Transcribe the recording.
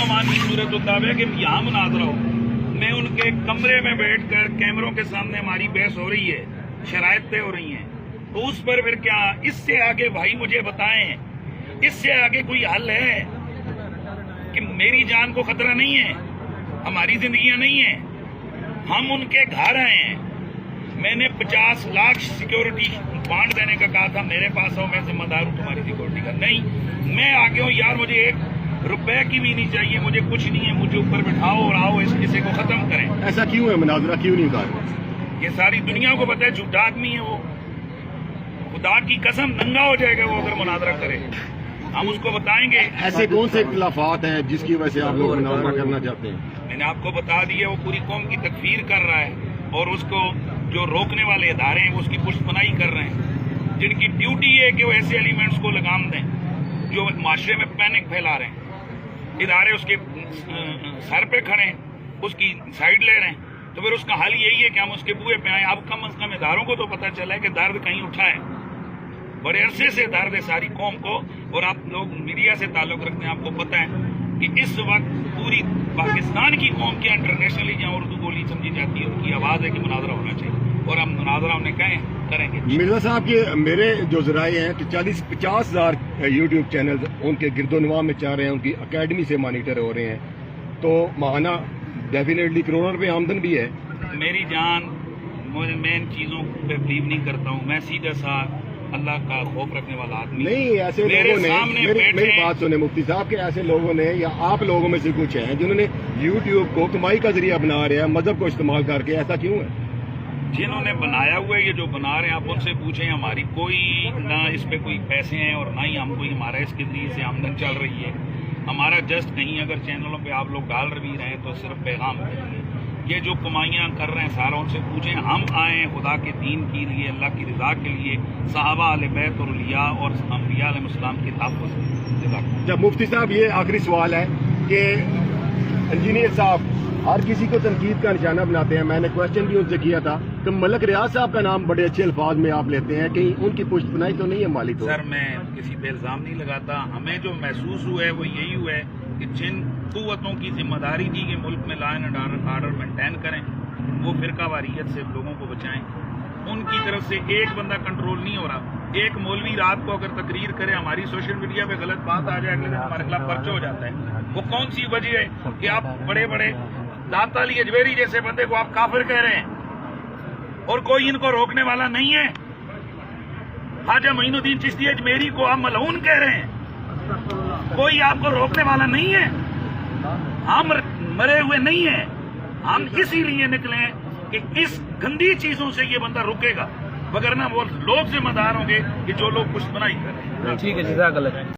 ज़मानी सूरत उताब है कि यहाँ मुनाज़रा हो, मैं उनके कमरे में बैठकर कैमरों के सामने हमारी बहस हो रही है, शराइत तय हो रही हैं, तो उस पर फिर क्या? इससे आगे भाई मुझे बताएं, इससे आगे कोई हल है कि मेरी जान को खतरा नहीं है, हमारी जिंदगियां नहीं है, हम उनके घर आए हैं। मैंने 50 लाख सिक्योरिटी बॉन्ड देने का कहा था, मेरे पास आओ, मैं जिम्मेदार हूं तुम्हारी सिक्योरिटी का। नहीं, मैं आगे हूं यार, मुझे 1 रुपए की भी नहीं चाहिए, मुझे कुछ नहीं है, मुझे ऊपर बिठाओ और आओ इस किस्से को खत्म करें। ऐसा क्यों है? मुनाजरा क्यों नहीं कर? ये सारी दुनिया को पता है झूठा आदमी है वो, खुदा की कसम नंगा हो जाएगा वो अगर मुनाजरा करे, हम उसको बताएंगे। ऐसे कौन से इख्तिलाफात हैं जिसकी वजह से आप लोग मुनाजरा करना चाहते हैं? मैंने आपको बता दिया, वो पूरी कौम की तकफीर कर रहा है और उसको जो रोकने वाले इदारे हैं वो उसकी पुष्टपनाही कर रहे हैं, जिनकी ड्यूटी है कि वो ऐसे एलिमेंट्स को लगाम दें जो माशरे में पैनिक फैला रहे हैं। इदारे उसके सर पे खड़े हैं, उसकी साइड ले रहे हैं, तो फिर उसका हल यही है कि हम उसके बुए पे आए। अब कम अज कम इदारों को तो पता चला है कि दर्द कहीं उठा है, बड़े अरसे से दर्द है सारी कौम को। और आप लोग मीडिया से ताल्लुक रखते हैं, आपको पता है कि इस वक्त पूरी पाकिस्तान की कौम की इंटरनेशनली जहाँ उर्दू बोली समझी जाती है उनकी आवाज़ है कि मुनाजरा होना चाहिए, और हम मुनाजरा उन्हें करेंगे। मिर्जा साहब के मेरे जो जराए हैं कि 40-50 हज़ार यूट्यूब चैनल उनके गिरदोनवा में चाह रहे हैं, उनकी अकेडमी से मॉनिटर हो रहे हैं, तो माहाना डेफिनेटली करोड़ों रुपए आमदन भी है। मेरी जान, मैं इन चीज़ों पे बिलीव नहीं करता हूँ। मैं सीधा सा अल्लाह का खौफ रखने वाला आदमी नहीं, ऐसे लोगों ने मेरी बात सुने मुफ्ती साहब के, ऐसे लोगों ने या आप लोगों में से कुछ हैं जिन्होंने यूट्यूब को कमाई का जरिया बना रहे हैं मजहब को इस्तेमाल करके, ऐसा क्यों है? जिन्होंने बनाया हुआ है, ये जो बना रहे हैं, आप उनसे पूछें। हमारी कोई ना इस पे कोई पैसे हैं और ना ही हम कोई हमारा इसके लिए से आमदन चल रही है। हमारा जस्ट कहीं अगर चैनलों पे आप लोग डाल भी रहे हैं तो सिर्फ पैगाम के लिए। ये जो कमाइयाँ कर रहे हैं सारा उनसे पूछें। हम आए हैं खुदा के दीन के लिए, अल्लाह की रज़ा के लिए, सहाबा अहले बैत और औलिया और अंबिया अलैहिस्सलाम की तहफ़्फ़ुज़। जब मुफ्ती साहब, ये आखिरी सवाल है कि इंजीनियर साहब हर किसी को तनकीद का निशाना बनाते हैं। मैंने क्वेश्चन भी उनसे किया था कि मलक रियाज साहब का नाम बड़े अच्छे अल्फाज में आप लेते हैं, कहीं उनकी पुष्टपनाही तो नहीं है मालिक? सर, मैं किसी पे इल्ज़ाम नहीं लगाता। हमें जो महसूस हुआ है वो यही हुआ है कि जिन कुव्वतों की जिम्मेदारी थी कि मुल्क में लॉ एंड ऑर्डर मेंटेन करें, वो फिरकावारियत से लोगों को बचाएं, उनकी तरफ से एक बंदा कंट्रोल नहीं हो रहा। एक मौलवी रात को अगर तकरीर करे, हमारी सोशल मीडिया पे गलत बात आ जाए, अगले दिन हमारे खिलाफ पर्चा हो जाता है। वो कौन सी वजह है कि आप बड़े बड़े दाता अली अजमेरी जैसे बंदे को आप काफिर कह रहे हैं और कोई इनको रोकने वाला नहीं है? ख्वाजा मोइनुद्दीन चिश्ती अजमेरी को आप मलऊन कह रहे हैं, कोई आपको रोकने वाला नहीं है। हम मरे हुए नहीं हैं, हम इसीलिए निकले कि इस गंदी चीजों से ये बंदा रुकेगा, वगरना वो लोग जिम्मेदार होंगे कि जो लोग पुष्टपनाही कर रहे हैं। ठीक है, जज़ाकल्लाह।